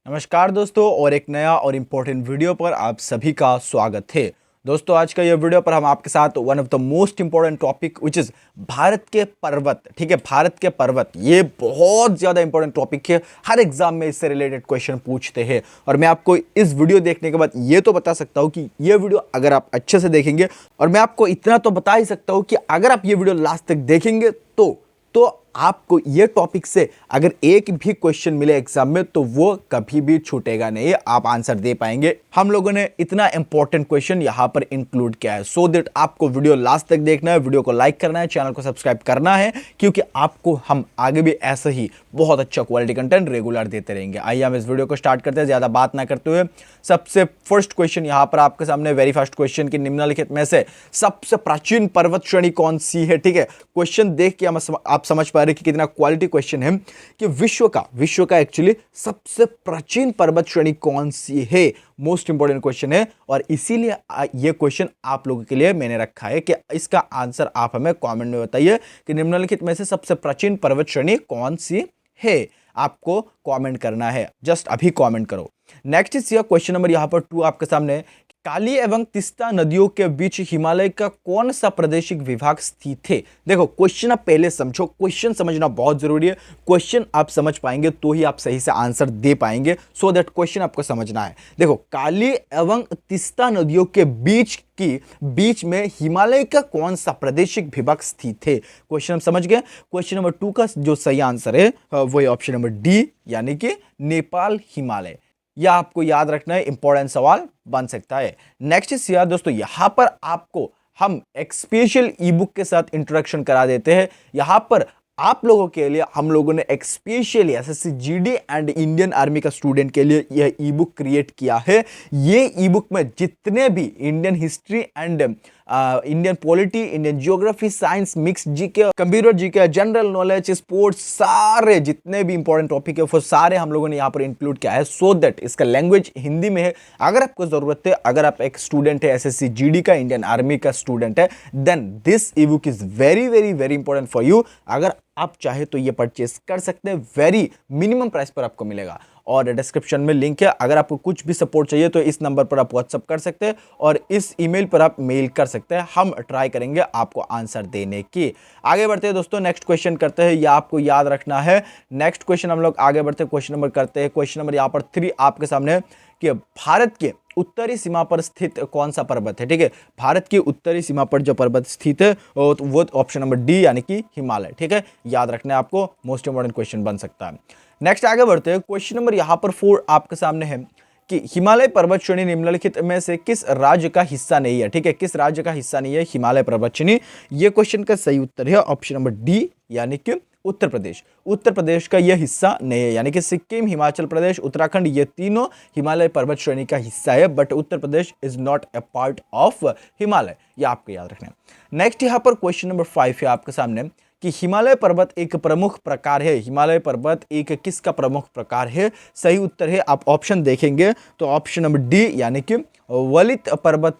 नमस्कार दोस्तों, और एक नया और इम्पोर्टेंट वीडियो पर आप सभी का स्वागत है। दोस्तों, आज का ये वीडियो पर हम आपके साथ one of the most important topic which is Bharat के पर्वत, ठीक है, भारत के पर्वत, ये बहुत ज्यादा इंपॉर्टेंट टॉपिक है। हर एग्जाम में इससे रिलेटेड क्वेश्चन पूछते हैं और मैं आपको इस वीडियो देखने के बाद ये तो बता सकता हूँ कि ये वीडियो अगर आप अच्छे से देखेंगे, और मैं आपको इतना तो बता ही सकता हूँ कि अगर आप ये वीडियो लास्ट तक देखेंगे तो आपको ये टॉपिक से अगर एक भी क्वेश्चन मिले एग्जाम में तो वो कभी भी छूटेगा नहीं, आप आंसर दे पाएंगे। हम लोगों ने इतना इंपॉर्टेंट क्वेश्चन यहां पर इंक्लूड किया है, सो दैट आपको वीडियो लास्ट तक देखना है, वीडियो को लाइक करना है, चैनल को सब्सक्राइब करना है, क्योंकि आपको हम आगे भी ऐसा ही बहुत अच्छा क्वालिटी कंटेंट रेगुलर देते रहेंगे। आइए हम इस वीडियो को स्टार्ट करते हैं, ज्यादा बात ना करते हुए। सबसे फर्स्ट क्वेश्चन यहां पर आपके सामने, वेरी फर्स्ट क्वेश्चन की निम्नलिखित में से सबसे प्राचीन पर्वत श्रेणी कौन सी है? ठीक है, क्वेश्चन देख के आप समझ पा रहे कि कितना क्वालिटी क्वेश्चन है कि विश्व का एक्चुअली सबसे प्राचीन पर्वत श्रेणी कौन सी है। मोस्ट इंपोर्टेंट क्वेश्चन है और इसीलिए ये क्वेश्चन आप लोगों के लिए मैंने रखा है कि इसका आंसर आप हमें कमेंट में बताइए कि निम्नलिखित में से सबसे प्राचीन पर्वत श्रेणी कौन सी है। आपको कमेंट करना है, जस्ट अभी कमेंट करो। नेक्स्ट इज क्वेश्चन नंबर यहां पर 2 आपके सामने, काली एवं तीस्ता नदियों के बीच हिमालय का कौन सा प्रादेशिक विभाग स्थित है? देखो, क्वेश्चन आप पहले समझो, क्वेश्चन समझना बहुत जरूरी है। क्वेश्चन आप समझ पाएंगे तो ही आप सही से आंसर दे पाएंगे, सो दैट क्वेश्चन आपको समझना है। देखो, काली एवं तीस्ता नदियों के बीच में हिमालय का कौन सा प्रादेशिक विभाग स्थित है? क्वेश्चन हम समझ गए। क्वेश्चन नंबर 2 का जो सही आंसर है वो है ऑप्शन नंबर डी, यानी कि नेपाल हिमालय। यह आपको याद रखना है, इंपॉर्टेंट सवाल बन सकता है। नेक्स्ट इज दोस्तों, यहां पर आपको हम एक स्पेशल ई बुक के साथ इंट्रोडक्शन करा देते हैं। यहां पर आप लोगों के लिए हम लोगों ने एक specially SSC GD and Indian army का स्टूडेंट के लिए यह ई बुक क्रिएट किया है। ये ई बुक में जितने भी Indian history and Indian polity, Indian geography, science, mix GK, computer GK, general knowledge, sports, सारे जितने भी इंपॉर्टेंट टॉपिक है वो सारे हम लोगों ने यहाँ पर इंक्लूड किया है, सो दैट इसका लैंग्वेज हिंदी में है। अगर आपको जरूरत है, अगर आप एक स्टूडेंट है एसएससी जीडी का, इंडियन आर्मी का स्टूडेंट है, then this e book is very very very important for you. अगर आप चाहे तो ये परचेस कर सकते हैं, वेरी मिनिमम प्राइस पर आपको मिलेगा और डिस्क्रिप्शन में लिंक है। अगर आपको कुछ भी सपोर्ट चाहिए तो इस नंबर पर आप व्हाट्सअप कर सकते हैं और इस ईमेल पर आप मेल कर सकते हैं। हम ट्राई करेंगे आपको आंसर देने की। आगे बढ़ते हैं दोस्तों, नेक्स्ट क्वेश्चन करते हैं, यह आपको याद रखना है। नेक्स्ट क्वेश्चन हम लोग आगे बढ़ते हैं, क्वेश्चन नंबर करते हैं। क्वेश्चन नंबर यहाँ पर 3 आपके सामने है कि भारत के उत्तरी सीमा पर स्थित कौन सा पर्वत है? ठीक है, भारत की उत्तरी सीमा पर जो पर्वत स्थित है वो ऑप्शन नंबर डी, यानी कि हिमालय। ठीक है, याद रखना है आपको, मोस्ट इंपोर्टेंट क्वेश्चन बन सकता है। नेक्स्ट आगे बढ़ते हैं, क्वेश्चन नंबर यहां पर 4 आपके सामने है कि हिमालय पर्वत श्रेणी निम्नलिखित में से किस राज्य का हिस्सा नहीं है? ठीक है, किस राज्य का हिस्सा नहीं है हिमालय पर्वत श्रेणी? ये क्वेश्चन का सही उत्तर है ऑप्शन नंबर डी, यानी कि उत्तर प्रदेश। उत्तर प्रदेश का यह हिस्सा नहीं है, यानी कि सिक्किम, हिमाचल प्रदेश, उत्तराखंड, ये तीनों हिमालय पर्वत श्रेणी का हिस्सा है, but Uttar Pradesh is not a part of Himalaya. यह आपको याद रखना है। नेक्स्ट यहां पर क्वेश्चन नंबर 5 है आपके सामने कि हिमालय पर्वत एक प्रमुख प्रकार है। हिमालय पर्वत एक किसका प्रमुख प्रकार है? सही उत्तर है, आप ऑप्शन देखेंगे तो ऑप्शन नंबर डी, यानी कि वलित पर्वत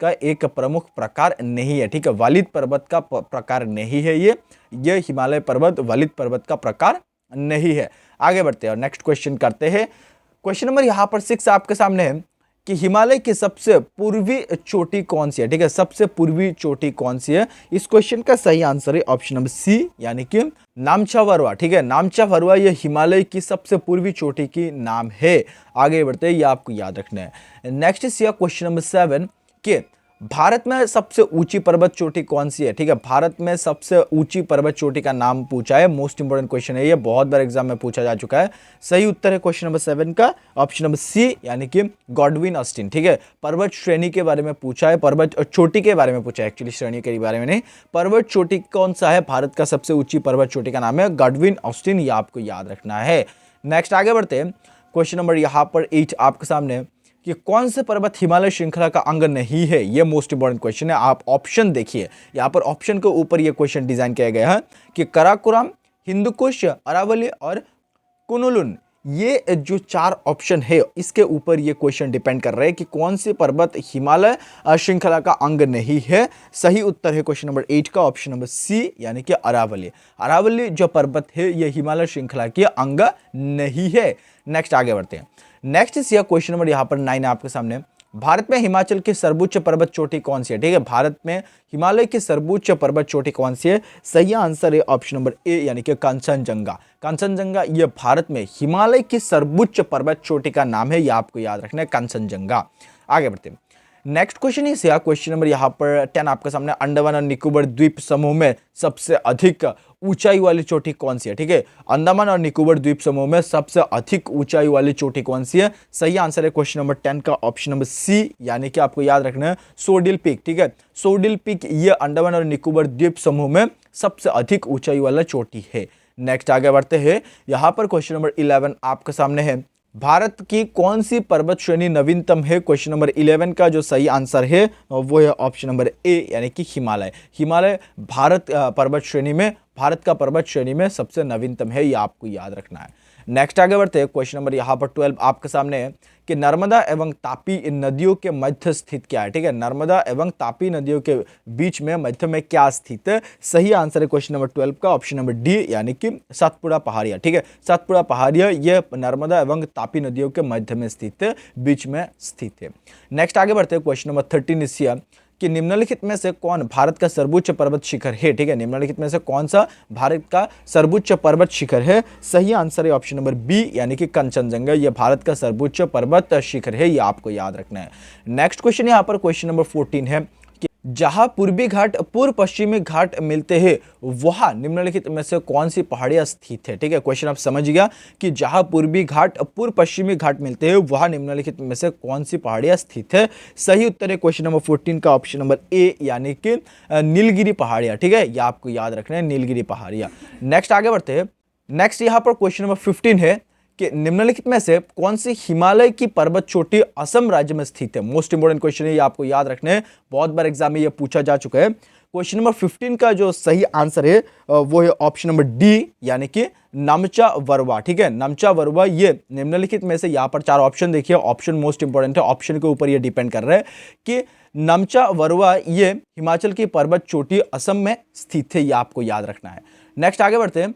का एक प्रमुख प्रकार नहीं है। ठीक है, वलित पर्वत का प्रकार नहीं है ये हिमालय पर्वत वलित पर्वत का प्रकार नहीं है। आगे बढ़ते हैं और नेक्स्ट क्वेश्चन करते हैं। क्वेश्चन नंबर यहां पर 6 आपके सामने है कि हिमालय की सबसे पूर्वी चोटी कौन सी है? ठीक है, सबसे पूर्वी चोटी कौन सी है? इस क्वेश्चन का सही आंसर है ऑप्शन नंबर सी, यानी कि नामचा वरवा। ठीक है, नामचा वरवा ये हिमालय की सबसे पूर्वी चोटी की नाम है। आगे बढ़ते हैं, ये आपको याद रखना है। नेक्स्ट इज क्वेश्चन नंबर 7 के भारत में सबसे ऊंची पर्वत चोटी कौन सी है? ठीक है, भारत में सबसे ऊंची पर्वत चोटी का नाम पूछा है। मोस्ट इंपोर्टेंट क्वेश्चन है, ये बहुत बार एग्जाम में पूछा जा चुका है। सही उत्तर है क्वेश्चन नंबर 7 का ऑप्शन नंबर सी, यानी कि गॉडविन ऑस्टिन। ठीक है, पर्वत श्रेणी के बारे में पूछा है, पर्वत चोटी के बारे में पूछा है, एक्चुअली श्रेणी के बारे में नहीं। पर्वत चोटी कौन सा है? भारत का सबसे ऊंची पर्वत चोटी का नाम है गॉडविन ऑस्टिन, ये आपको याद रखना है। नेक्स्ट आगे बढ़ते हैं, क्वेश्चन नंबर यहाँ पर 8 आपके सामने कि कौन से पर्वत हिमालय श्रृंखला का अंग नहीं है? ये मोस्ट इंपोर्टेंट क्वेश्चन है। आप ऑप्शन देखिए, यहाँ पर ऑप्शन के ऊपर ये क्वेश्चन डिजाइन किया गया है कि कराकोरम, हिंदुकुश, अरावली और कुनलुन, ये जो 4 ऑप्शन है इसके ऊपर ये क्वेश्चन डिपेंड कर रहा है कि कौन सी पर्वत हिमालय श्रृंखला का अंग नहीं है। सही उत्तर है क्वेश्चन नंबर 8 का ऑप्शन नंबर सी यानी कि अरावली। अरावली जो पर्वत है ये हिमालय श्रृंखला के अंग नहीं है। नेक्स्ट आगे बढ़ते हैं। नेक्स्ट इस क्वेश्चन नंबर यहाँ पर 9 है आपके सामने। भारत में हिमाचल की सर्वोच्च पर्वत चोटी कौन सी है? ठीक है, भारत में हिमालय की सर्वोच्च पर्वत चोटी कौन सी है? सही आंसर है ऑप्शन नंबर ए यानी कि कंचनजंगा। कंचनजंगा ये भारत में हिमालय की सर्वोच्च पर्वत चोटी का नाम है, यह आपको याद रखना है, कंचनजंगा। आगे बढ़ते हैं। नेक्स्ट क्वेश्चन इस क्वेश्चन नंबर यहाँ पर 10 आपके सामने। अंडमान और निकोबार द्वीप समूह में सबसे अधिक ऊंचाई वाली चोटी कौन सी है? ठीक है, अंडमान और निकोबार द्वीप समूह में सबसे अधिक ऊंचाई वाली चोटी कौन सी है? सही आंसर है क्वेश्चन नंबर 10 का ऑप्शन नंबर सी यानी कि आपको याद रखना है सोडिल पीक। ठीक है, सोडिल पीक ये अंडमान और निकोबार द्वीप समूह में सबसे अधिक ऊंचाई वाला चोटी है। नेक्स्ट आगे बढ़ते हैं। यहाँ पर क्वेश्चन नंबर 11 आपके सामने है। भारत की कौन सी पर्वत श्रेणी नवीनतम है? क्वेश्चन नंबर 11 का जो सही आंसर है वो है ऑप्शन नंबर ए यानी कि हिमालय। हिमालय भारत पर्वत श्रेणी में, भारत का पर्वत श्रेणी में सबसे नवीनतम है, ये आपको याद रखना है। नेक्स्ट आगे बढ़ते हैं। क्वेश्चन नंबर यहाँ पर 12 आपके सामने है कि नर्मदा एवं तापी इन नदियों के मध्य स्थित क्या है? ठीक है, नर्मदा एवं तापी नदियों के बीच में मध्य में क्या स्थित है? सही आंसर है क्वेश्चन नंबर 12 का ऑप्शन नंबर डी यानी कि सतपुड़ा पहाड़िया। ठीक है, सतपुड़ा पहाड़िया ये नर्मदा एवं तापी नदियों के मध्य में स्थित है, बीच में स्थित है। नेक्स्ट आगे बढ़ते हैं। क्वेश्चन नंबर 13 इस कि निम्नलिखित में से कौन भारत का सर्वोच्च पर्वत शिखर है? ठीक है, निम्नलिखित में से कौन सा भारत का सर्वोच्च पर्वत शिखर है? सही आंसर है ऑप्शन नंबर बी यानी कि कंचनजंगा। यह भारत का सर्वोच्च पर्वत शिखर है, यह आपको याद रखना है। नेक्स्ट क्वेश्चन यहाँ पर क्वेश्चन नंबर 14 है कि जहां पूर्वी घाट पूर्व पश्चिमी घाट मिलते हैं वहां निम्नलिखित में से कौन सी पहाड़ियां स्थित है? ठीक है, क्वेश्चन आप समझ गया कि जहां पूर्वी घाट पूर्व पश्चिमी घाट मिलते हैं वहां निम्नलिखित में से कौन सी पहाड़ियां स्थित है? सही उत्तर है क्वेश्चन नंबर 14 का ऑप्शन नंबर ए यानी कि नीलगिरी पहाड़ियां। ठीक है, यह आपको याद रखना है, नीलगिरी पहाड़ियां। नेक्स्ट आगे बढ़ते हैं। नेक्स्ट यहाँ पर क्वेश्चन नंबर 15 है कि निम्नलिखित में से कौन सी हिमालय की पर्वत चोटी असम राज्य में स्थित है? मोस्ट इंपोर्टेंट क्वेश्चन है, ये आपको याद रखना है, बहुत बार एग्जाम में ये पूछा जा चुका है। क्वेश्चन नंबर 15 का जो सही आंसर है वो है ऑप्शन नंबर डी यानी कि नमचा वरवा। ठीक है, नमचा वरवा ये निम्नलिखित में से, यहाँ पर 4 ऑप्शन देखिए, ऑप्शन मोस्ट इंपोर्टेंट है, ऑप्शन के ऊपर ये डिपेंड कर रहा है कि नमचा वरवा ये हिमाचल की पर्वत चोटी असम में स्थित है, ये आपको याद रखना है। नेक्स्ट आगे बढ़ते हैं।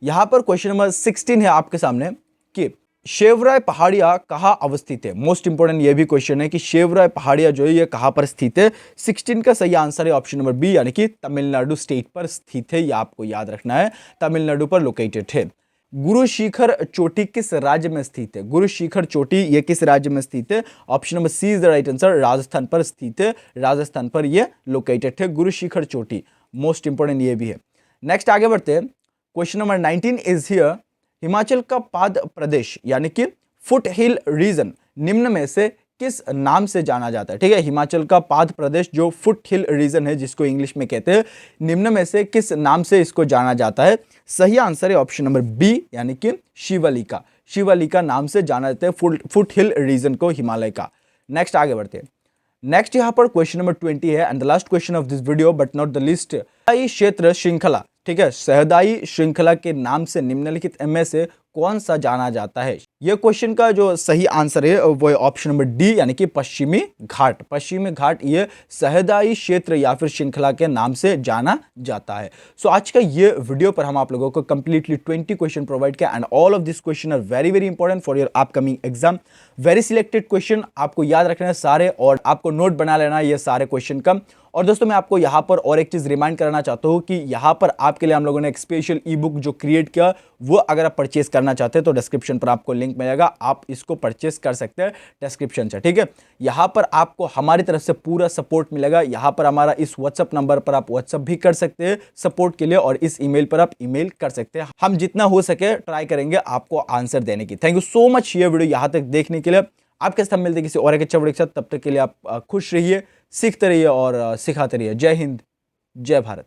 यहाँ पर क्वेश्चन नंबर 16 है आपके सामने कि शेवराय पहाड़ियां कहाँ अवस्थित है? मोस्ट इंपोर्टेंट ये भी क्वेश्चन है कि शेवराय पहाड़ियां जो है ये कहाँ पर स्थित है? 16 का सही आंसर है ऑप्शन नंबर बी यानी कि तमिलनाडु स्टेट पर स्थित है, ये आपको याद रखना है, तमिलनाडु पर लोकेटेड है। गुरु शिखर चोटी किस राज्य में स्थित है? गुरु शिखर चोटी ये किस राज्य में स्थित है? Option number C is the right answer, Rajasthan पर स्थित है, राजस्थान पर ये लोकेटेड है गुरु शिखर चोटी। मोस्ट इंपोर्टेंट ये भी है। नेक्स्ट आगे बढ़ते हैं। Question number 19 is here Himachal का पाद प्रदेश यानी कि फुट हिल रीजन निम्न में से किस नाम से जाना जाता है? ठीक है, हिमाचल का पाद प्रदेश जो फुट हिल रीजन है जिसको इंग्लिश में कहते हैं, निम्न में से किस नाम से इसको जाना जाता है? सही आंसर है ऑप्शन नंबर बी यानी कि शिवालिका। शिवालिका नाम से जाना जाता है फुट हिल रीजन को, हिमालय का। नेक्स्ट आगे बढ़ते हैं। नेक्स्ट यहाँ पर क्वेश्चन नंबर 20 है and the last question of this video but not the list. क्षेत्र श्रृंखला, ठीक है, सहदाई श्रृंखला के नाम से निम्नलिखित में से कौन सा जाना जाता है? यह क्वेश्चन का जो सही आंसर है वो है ऑप्शन नंबर डी यानी कि पश्चिमी घाट। पश्चिमी घाट ये सहदाई क्षेत्र या फिर श्रृंखला के नाम से जाना जाता है। सो आज का ये वीडियो पर हम आप लोगों को कंप्लीटली 20 क्वेश्चन प्रोवाइड किया and all of this question are very very important for your upcoming exam. Very selected question आपको याद रखना है सारे, और आपको नोट बना लेना है ये सारे क्वेश्चन का। और दोस्तों मैं आपको यहाँ पर और एक चीज रिमाइंड कराना चाहता हूँ कि यहाँ पर आपके लिए हम लोगों ने एक स्पेशल ई बुक जो क्रिएट किया, वो अगर आप परचेस करना चाहते हैं तो डिस्क्रिप्शन पर आपको लिंक मिलेगा, आप इसको परचेस कर सकते हैं डिस्क्रिप्शन से। ठीक है, यहाँ पर आपको हमारी तरफ से पूरा सपोर्ट मिलेगा। यहाँ पर हमारा इस व्हाट्सअप नंबर पर आप व्हाट्सअप भी कर सकते हैं सपोर्ट के लिए, और इस ईमेल पर आप ईमेल कर सकते हैं। हम जितना हो सके ट्राई करेंगे आपको आंसर देने की। थैंक यू सो मच ये वीडियो यहाँ तक देखने के लिए। आपके साथ मिलते किसी और एक अच्छा वीडियो के साथ, तब तक के लिए आप खुश रहिए, सीखते रहिए और सिखाते रहिए। जय हिंद, जय भारत।